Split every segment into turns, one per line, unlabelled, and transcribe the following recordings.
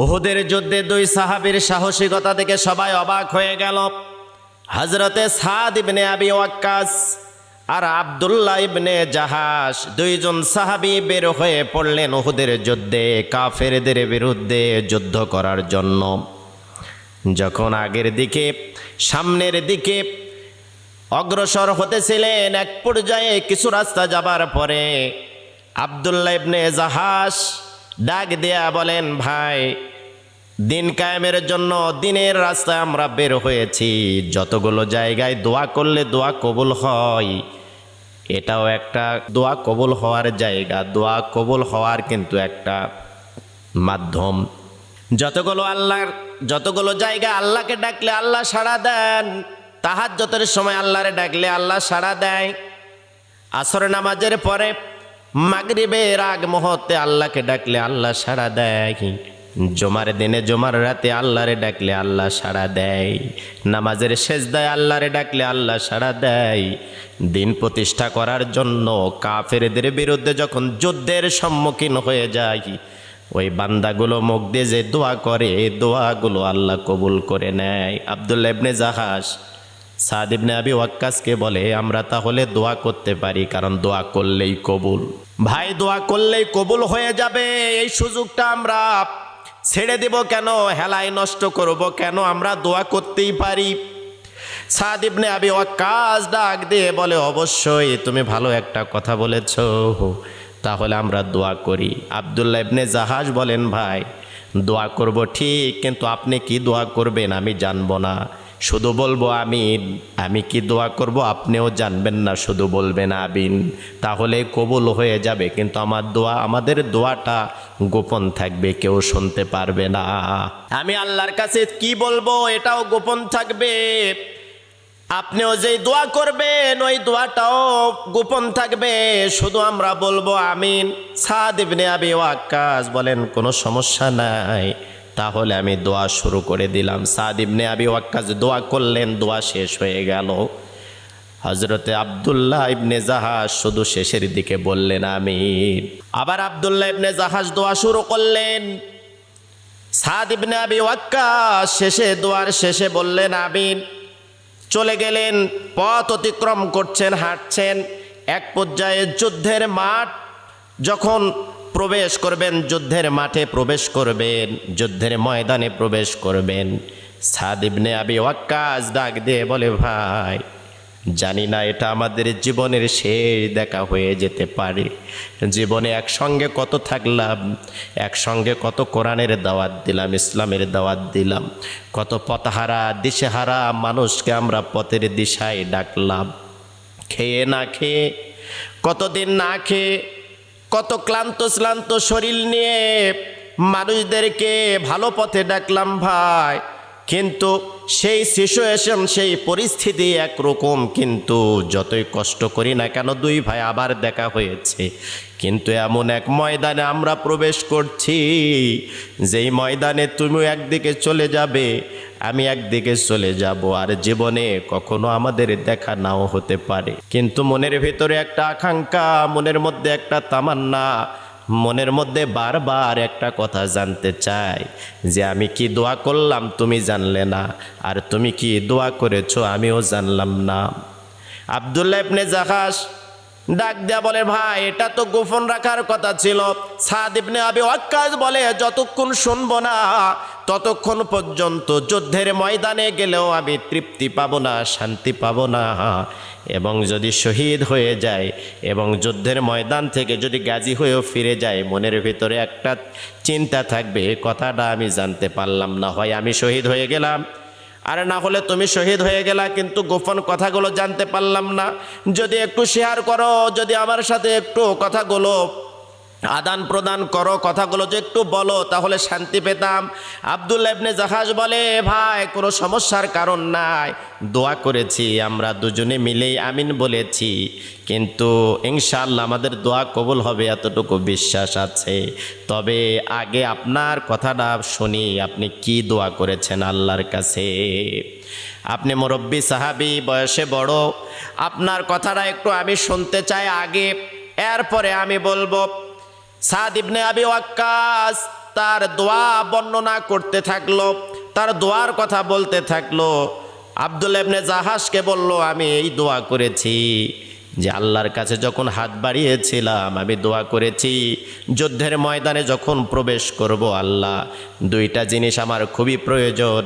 উহুদের যুদ্ধে দুই সাহাবীর সাহসিকতা দেখে সবাই অবাক হয়ে গেল। হযরতে সাদ ইবনে আবি ওয়াক্কাস আর আব্দুল্লাহ ইবনে জাহাশ দুইজন সাহাবী বের হয়ে পড়লেন উহুদের যুদ্ধে কাফেরদের বিরুদ্ধে যুদ্ধ করার জন্য। যখন আগের দিকে সামনের দিকে অগ্রসর হতেছিলেন, এক পর্যায়ে কিছু রাস্তা যাবার পরে আব্দুল্লাহ ইবনে জাহাশ ডাক দেয়া বলেন, ভাই, দিন কায়েমের জন্য দিনের রাস্তায় আমরা বের হয়েছি। যতগুলো জায়গায় দোয়া করলে দোয়া কবুল হয়, এটাও একটা দোয়া কবুল হওয়ার জায়গা। দোয়া কবুল হওয়ার কিন্তু একটা মাধ্যম। যতগুলো জায়গা আল্লাহকে ডাকলে আল্লাহ সাড়া দেন। তাহাজ্জুদের সময় আল্লাহরে ডাকলে আল্লাহ সাড়া দেয়। আসরের নামাজের পরে মাগরিবের আগ মুহূর্তে আল্লাহকে ডাকলে আল্লাহ সাড়া দেয়। জুমার দিনে জুমার রাতে আল্লাহরে ডাকলে আল্লাহ সাড়া দেয়। নামাজের সেজদায় আল্লাহরে ডাকলে আল্লাহ সাড়া দেয়। দিন প্রতিষ্ঠা করার জন্য কাফেরদের বিরুদ্ধে যখন যুদ্ধের সম্মুখীন হয়ে যায়, ওই বান্দাগুলো মুখ দিয়ে যে দোয়া করে, দোয়াগুলো আল্লাহ কবুল করে নেয়। আব্দুল্লাহ ইবনে জাহাশ সাদ ইবনে আবি ওয়াক্কাসকে বলে, আমরা তাহলে দোয়া করতে পারি, কারণ দোয়া করলেই কবুল। ভাই, দোয়া করলেই কবুল হয়ে যাবে, এই সুযোগটা আমরা ছেড়ে দেব কেন? হেলায় নষ্ট করব কেন? আমরা দোয়া করতেই পারি। সাদ ইবনে আবি ওয়াক্কাস ডাক দিয়ে বলে, অবশ্যই তুমি ভালো একটা কথা বলেছ, তাহলে আমরা দোয়া করি। আব্দুল্লাহ ইবনে জাহাজ বলেন, ভাই, দোয়া করব ঠিক, কিন্তু আপনি কি দোয়া করবেন আমি জানবো না, শুধু বলবো আমিন। আমি কি দোয়া করব আপনিও জানবেন না, শুধু বলবেন আমিন, তাহলে কবুল হয়ে যাবে। কিন্তু আমাদের দোয়াটা গোপন থাকবে, কেউ শুনতে পারবে না। আমি আল্লাহর কাছে কি বলবো এটাও গোপন থাকবে। আপনিও যেই দোয়া করবেন ওই দোয়াটাও গোপন থাকবে, শুধু আমরা বলবো আমিন। সাদ ইবনে আবি ওয়াক্কাস বলেন, কোনো সমস্যা নাই, তাহলে আমি দোয়া শুরু করে দিলাম। সাদ ইবনে আবি ওয়াক্কাস দোয়া করলেন, দোয়া শেষ হয়ে গেল। হযরতে আব্দুল্লাহ ইবনে জাহাজ শুধু শেষের দিকে বললেন আমিন। আবার আব্দুল্লাহ ইবনে জাহাজ দোয়া শুরু করলেন। সাদ ইবনে আবি ওয়াক্কাস দোয়ার শেষে বললেন আমিন। চলে গেলেন, পথ অতিক্রম করছেন, হাঁটছেন। এক পর্যায়ে যুদ্ধের মাঠ যখন প্রবেশ করবেন, যুদ্ধের মাঠে প্রবেশ করবেন, যুদ্ধের ময়দানে প্রবেশ করবেন, সাদ ইবনে আবি ওয়াক্কাস ডাক দিয়ে বলে, ভাই, জানি না এটা আমাদের জীবনের শেষ দেখা হয়ে যেতে পারে। জীবনে একসঙ্গে কত থাকলাম, একসঙ্গে কত কোরআনের দাওয়াত দিলাম, ইসলামের দাওয়াত দিলাম, কত পথহারা দিশেহারা মানুষকে আমরা পথের দিশায় ডাকলাম। খেয়ে না খেয়ে, কতদিন না খেয়ে, কত ক্লান্ত শরীর নিয়ে মানুষদেরকে ভালো পথে ডাকলাম ভাই, কিন্তু সেই সিচুয়েশন, সেই পরিস্থিতি একরকম। কিন্তু যতই কষ্ট করি না কেন, দুই ভাই আবার দেখা হয়েছে, কিন্তু এমন এক ময়দানে আমরা প্রবেশ করছি, যেই ময়দানে তুমি একদিকে চলে যাবে, আমি একদিকে চলে যাব, আর জীবনে কখনো আমাদের দেখা নাও হতে পারে। কিন্তু মনের ভিতরে একটা আকাঙ্ক্ষা, মনের মধ্যে একটা তামান্না, মনের মধ্যে বারবার একটা কথা জানতে চাই, যে আমি কি দোয়া করলাম তুমি জানলে না, আর তুমি কি দোয়া করেছো আমিও জানলাম না। আব্দুল্লাহ ইবনে জাহাশ ডাক দেয়া বলে, ভাই, এটা তো গোপন রাখার কথা ছিল। সাদ ইবনে আবি ওয়াক্কাস বলে, যতক্ষণ শুনবো না ততক্ষণ পর্যন্ত যুদ্ধের ময়দানে গেলেও আমি তৃপ্তি পাবো না, শান্তি পাবো না। এবং যদি শহীদ হয়ে যায় এবং যুদ্ধের ময়দান থেকে যদি গাজী হয়েও ফিরে যায়, মনের ভিতরে একটা চিন্তা থাকবে, কথাটা আমি জানতে পারলাম না, হয় আমি শহীদ হয়ে গেলাম, আর না হলে তুমি শহীদ হয়ে গেলা, কিন্তু গোপন কথাগুলো জানতে পারলাম না। যদি একটু শেয়ার করো, যদি আমার সাথে একটু কথাগুলো আদান প্রদান করো, কথাগুলো যে একটু বলো, তাহলে শান্তি পেতাম। আব্দুল্লাহ ইবনে জাহাজ বলে, ভাই, কোনো সমস্যার কারণ নাই, দোয়া করেছি, আমরা দুজনে মিলেই আমিন বলেছি, কিন্তু ইনশাআল্লাহ আমাদের দোয়া কবুল হবে এতটুকু বিশ্বাস আছে। তবে আগে আপনার কথাটা শুনি, আপনি কি দোয়া করেছেন আল্লাহর কাছে? আপনি মুরব্বী সাহাবী, বয়সে বড়, আপনার কথাটা একটু আমি শুনতে চাই আগে, এরপরে আমি বলবো। সাদ ইবনে আবি ওয়াক্কাস তার দোয়া বর্ণনা করতে থাকলো, তার দোয়ার কথা বলতে থাকলো। আব্দুল্লাহ ইবনে জাহাশকে বলল, আমি এই দোয়া করেছি যে আল্লাহর কাছে যখন হাত বাড়িয়েছিলাম আমি দোয়া করেছি যুদ্ধের ময়দানে যখন প্রবেশ করব, আল্লাহ দুইটা জিনিস আমার খুবই প্রয়োজন।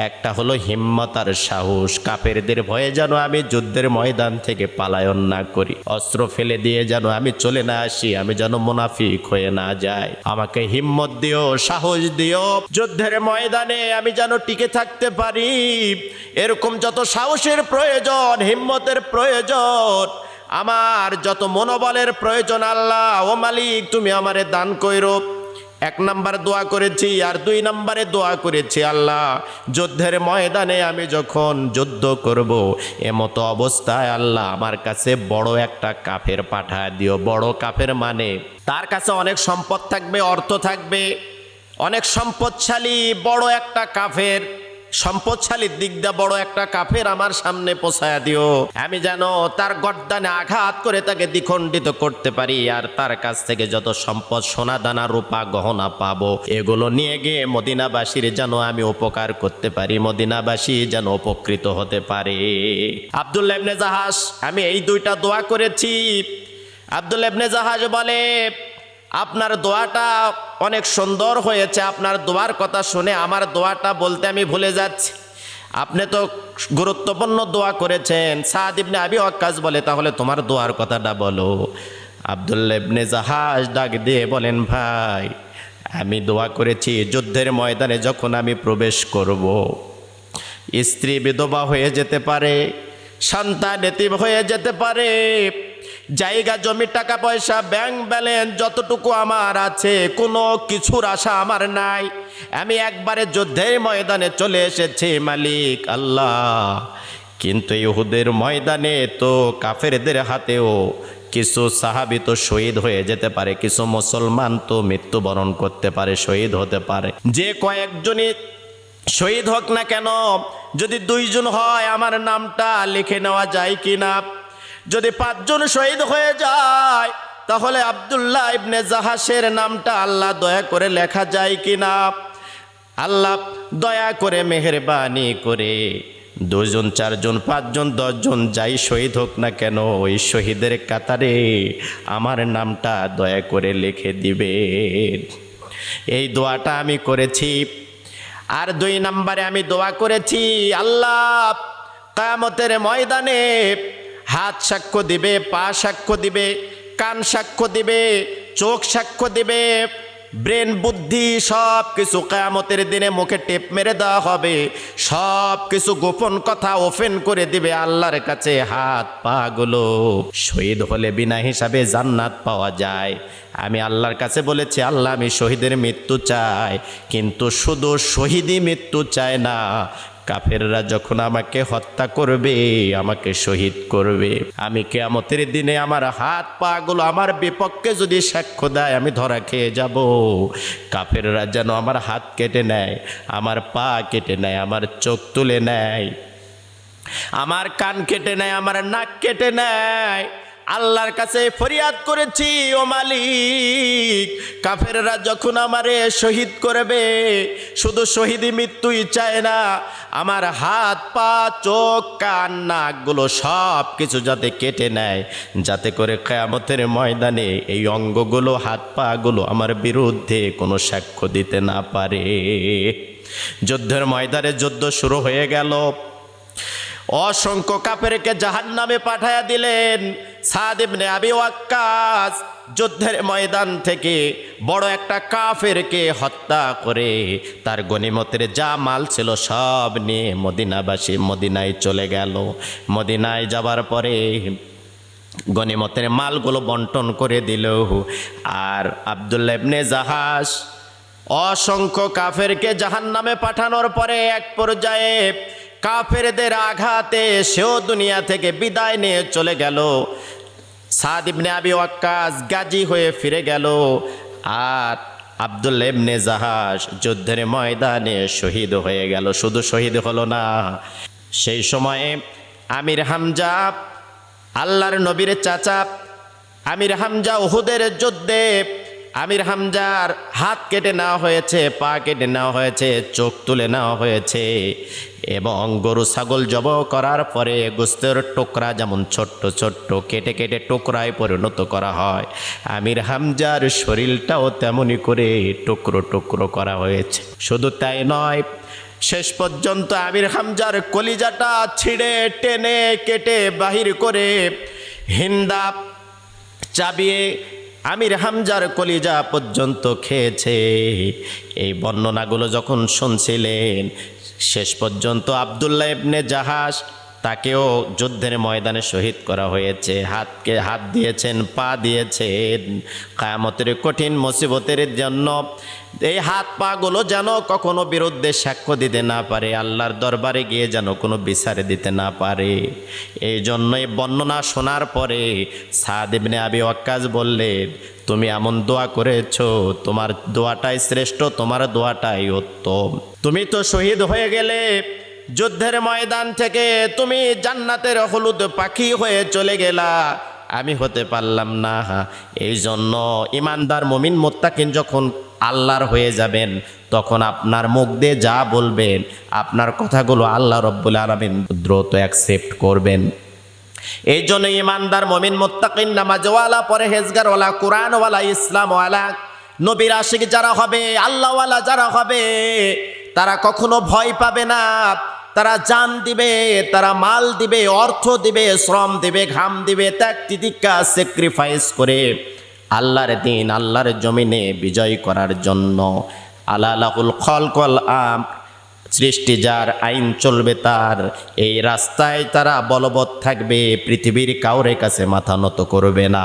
একটা হলো হিম্মত আর সাহস, কাফেরদের ভয়ে যেন আমি যুদ্ধের ময়দান থেকে পালায়ন না করি, অস্ত্র ফেলে দিয়ে যেন আমি চলে না আসি, আমি যেন মুনাফিক হয়ে না যাই। আমাকে হিম্মত দিও, সাহস দিও, যুদ্ধের ময়দানে আমি যেন টিকে থাকতে পারি। এরকম যত সাহসের প্রয়োজন, হিম্মতের প্রয়োজন, আমার যত মনোবলের প্রয়োজন, আল্লাহ ও মালিক তুমি আমারে দান কইরো। 1 নাম্বার দোয়া করেছি। আর 2 নাম্বারে দোয়া করেছি, আল্লাহ যুদ্ধের ময়দানে আমি যখন যুদ্ধ করব এমতো অবস্থায় আল্লাহ আমার কাছে বড় একটা কাফের পাঠায় দিও। বড় কাফের মানে তার কাছে অনেক সম্পদ থাকবে, অর্থ থাকবে, অনেক সম্পদশালী বড় একটা কাফের, সম্পদশালীর দিক দিয়ে বড় একটা কাফের আমার সামনে পৌঁছায়া দিও। আমি যেন তার গর্দানে আঘাত করে তাকে দ্বিখণ্ডিত করতে পারি। আর তার কাছ থেকে যত সম্পদ, সোনা দানা রূপা গহনা পাবো, এগুলো নিয়ে গিয়ে মদিনাবাসীর যেন আমি উপকার করতে পারি, মদিনাবাসী যেন উপকৃত হতে পারে। আব্দুল্লাহ ইবনে জাহাশ, আমি এই 2টা দোয়া করেছি। আব্দুল্লাহ ইবনে জাহাশ বলে, আপনার দোয়াটা অনেক সুন্দর হয়েছে, আপনার দোয়ার কথা শুনে আমার দোয়াটা বলতে আমি ভুলে যাচ্ছি। আপনি তো গুরুত্বপূর্ণ দোয়া করেছেন। সাদ ইবনে আবি ওয়াক্কাস বলে, তাহলে তোমার দোয়ার কথাটা বলো। আব্দুল্লাহ ইবনে জাহাশ ডাক দিয়ে বলেন, ভাই আমি দোয়া করেছি যুদ্ধের ময়দানে যখন আমি প্রবেশ করব, স্ত্রী বিধবা হয়ে যেতে পারে, সন্তান এতিম হয়ে যেতে পারে, জায়গা জমি টাকা পয়সা ব্যাংক ব্যালেন্স যতটুকু আমার আছে কোনো কিছুর আশা আমার নাই। আমি একবারে যুদ্ধের ময়দানে চলে এসেছি মালিক আল্লাহ, কিন্তু ইহুদের ময়দানে তো কাফেরদের হাতেও কিছু সাহাবী তো শহীদ হয়ে যেতে পারে, কিছু মুসলমান তো মৃত্যুবরণ করতে পারে, শহীদ হতে পারে। যে কয়েকজনই শহীদ হোক না কেন, যদি 2 জন হয় আমার নামটা লিখে নেওয়া যায় কিনা? যদি 5 জন শহীদ হয়ে যায় তাহলে আব্দুল্লাহ ইবনে জাহাশের নামটা আল্লাহ দয়া করে লেখা যায় কিনা? আল্লাহ দয়া করে মেহেরবানি করে 2 জন 4 জন 5 জন 10 জন যাই শহীদ হোক না কেন, ওই শহীদের কাতারে আমার নামটা দয়া করে লিখে দিবেন। এই দোয়াটা আমি করেছি। আর 2 নম্বরে আমি দোয়া করেছি, আল্লাহ কিয়ামতের ময়দানে হাত সাক্ষ্য দিবে, পা সাক্ষ্য দিবে, কান সাক্ষ্য দিবে, চোখ সাক্ষ্য দিবে, ব্রেন বুদ্ধি সব কিছু কিয়ামতের দিনে মুখে টেপ মেরে দেওয়া হবে, সব কিছু গোপন কথা ওপেন করে দিবে আল্লাহর কাছে। হাত পা গুলো শহীদ হলে বিনা হিসাবে জান্নাত পাওয়া যায়। আমি আল্লাহর কাছে বলেছি, আল্লাহ আমি শহীদের মৃত্যু চাই, কিন্তু শুধু শহীদই মৃত্যু চায় না, কাফেররা যখন আমাকে হত্যা করবে, আমাকে শহীদ করবে, আমি কিয়ামতের দিনে আমার হাত পা গুলো আমার বিপক্ষে যদি সাক্ষ্য দেয় আমি ধরা খেয়ে যাব। কাফেররা যেন আমার হাত কেটে নেয়, আমার পা কেটে নেয়, আমার চোখ তুলে নেয়, আমার কান কেটে নেয়, আমার নাক কেটে নেয়। আল্লাহর কাছে ফরিয়াদ করেছি, ও মালিক কাফেররা যখন আমারে শহীদ করবে, শুধু শহীদি মৃত্যুই চায় না, আমার হাত পা চোখ কান নাকগুলো সব কিছু যাতে কেটে নেয়, যাতে করে কিয়ামতের ময়দানে এই অঙ্গগুলো হাত পা গুলো আমার বিরুদ্ধে কোনো সাক্ষ্য দিতে না পারে। যুদ্ধের ময়দানে যুদ্ধ শুরু হয়ে গেল। অসংখ্য কাফেরকে জাহান্নামে পাঠায়া দিলেন। সাদ ইবনে আবি ওয়াক্কাস যুদ্ধের ময়দান থেকে বড় একটা কাফেরকে হত্যা করে তার গনিমতের যা মাল ছিল সব নিয়ে মদিনাবাসী মদিনায় চলে গেল। মদিনায় যাবার পরে গনিমতের মালগুলো বন্টন করে দিল। আর আব্দুল্লাহ ইবনে জাহাশ অসংখ্য কাফেরকে জাহান্নামে পাঠানোর পরে এক পর্যায়ে কাফেরদের আঘাতে সেও দুনিয়া থেকে বিদায় নিয়ে চলে গেল। সাদ ইবনে আবি ওয়াক্কাস গাজী হয়ে ফিরে গেল। আর আব্দুল্লাহ ইবনে জাহাশ যুদ্ধের ময়দানে শহীদ হয়ে গেল। শুধু শহীদ হলো না, সেই সময়ে আমির হামজা, আল্লাহর নবীর চাচা আমির হামজা উহুদের যুদ্ধে আমির হামজার হাত কেটে নেওয়া হয়েছে, পা কেটে নেওয়া হয়েছে, চোখ তুলে নেওয়া হয়েছে এবং গরু ছাগল জবাই করার পরে গোস্তের টুকরা যেমন ছোট্ট ছোট্ট কেটে কেটে টুকরায় পরিণত করা হয়, আমির হামজার শরীরটাও তেমনি করে টুকরো টুকরো করা হয়েছে। শুধু তাই নয়, শেষ পর্যন্ত আমির হামজার কলিজাটা ছিঁড়ে টেনে কেটে বাহির করে হিন্দা চাবিয়ে আমির হামজার কলিজা পর্যন্ত খেয়েছে। এই বর্ণনাগুলো যখন শুনছিলেন, শেষ পর্যন্ত আব্দুল্লাহ ইবনে জাহাশ তাকেও যুদ্ধের ময়দানে শহীদ করা হয়েছে। হাত দিয়েছেন, পা দিয়েছেন। কিয়ামতের কঠিন মুসিবতের জন্য এই হাত পাগুলো যেন কখনো বিরুদ্ধে সাক্ষ্য দিতে না পারে, আল্লাহর দরবারে গিয়ে যেন কোনো বিচার দিতে না পারে। এই জন্যই বর্ণনা শোনার পরে সাদ ইবনে আবি ওয়াক্কাস বললেন, তুমি এমন দোয়া করেছো, তোমার দোয়াটাই শ্রেষ্ঠ, তোমার দোয়াটাই উত্তম। তুমি তো শহীদ হয়ে গেলে যুদ্ধের ময়দান থেকে, তুমি জান্নাতের হলুদ পাখি হয়ে চলে গেলা, আমি হতে পারলাম না। এই জন্য ইমানদার মুমিন মুত্তাকিন যখন আল্লাহর হয়ে যাবেন, তখন আপনার মুখ দিয়ে যা বলবেন, আপনার কথাগুলো আল্লাহ রব্বুল আলামিন দ্রুত অ্যাকসেপ্ট করবেন। এই জন্য ইমানদার মুমিন মুত্তাকিন, নামাজওয়ালা, পরহেজগারওয়ালা, কোরআনওয়ালা, ইসলামওয়ালা, নবীর আশিক যারা হবে, আল্লাহওয়ালা যারা হবে, তারা কখনো ভয় পাবে না। তারা জান দিবে, তারা মাল দিবে, অর্থ দিবে, শ্রম দিবে, ঘাম দিবে, ত্যাগ তিতিক্ষা স্যাক্রিফাইস করে আল্লাহর দিন, আল্লাহর জমিনে বিজয় করার জন্য। আলালাহুল খলক ওয়াল আমর, সৃষ্টি যার, আইন চলবে তার, এই রাস্তায় তারা বলবৎ থাকবে, পৃথিবীর কাউরে কাছে মাথা নত করবে না।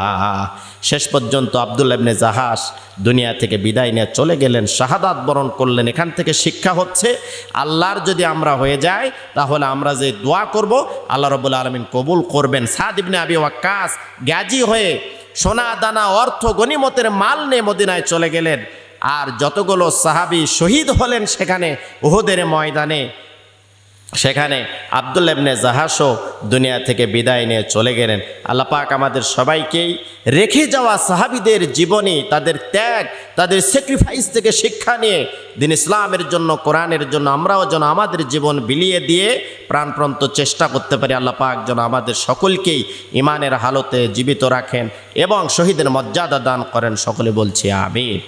শেষ পর্যন্ত আব্দুল্লাহ ইবনে জাহাশ দুনিয়া থেকে বিদায় নিয়ে চলে গেলেন, শাহাদাত বরণ করলেন। এখান থেকে শিক্ষা হচ্ছে, আল্লাহর যদি আমরা হয়ে যাই, তাহলে আমরা যে দোয়া করব আল্লাহ রাব্বুল আলামিন কবুল করবেন। সাদ ইবনে আবি ওয়াক্কাস গাজী হয়ে সোনা দানা অর্থ গনিমতের মাল নিয়ে মদিনায় চলে গেলেন। আর যতগুলো সাহাবী শহীদ হলেন সেখানে উহুদের ময়দানে, সেখানে আব্দুল্লাহ ইবনে জাহাশও দুনিয়া থেকে বিদায় নিয়ে চলে গেলেন। আল্লাহ পাক আমাদের সবাইকেই রেখে যাওয়া সাহাবীদের জীবনী, তাদের ত্যাগ, তাদের স্যাক্রিফাইস থেকে শিক্ষা নিয়ে দিন ইসলামের জন্য, কোরআনের জন্য আমরাও যেন আমাদের জীবন বিলিয়ে দিয়ে প্রাণপ্রান্ত চেষ্টা করতে পারি। আল্লাহ পাক যেন আমাদের সকলকেই ইমানের হালতে জীবিত রাখেন এবং শহীদের মর্যাদা দান করেন। সকলে বলছি আমিন।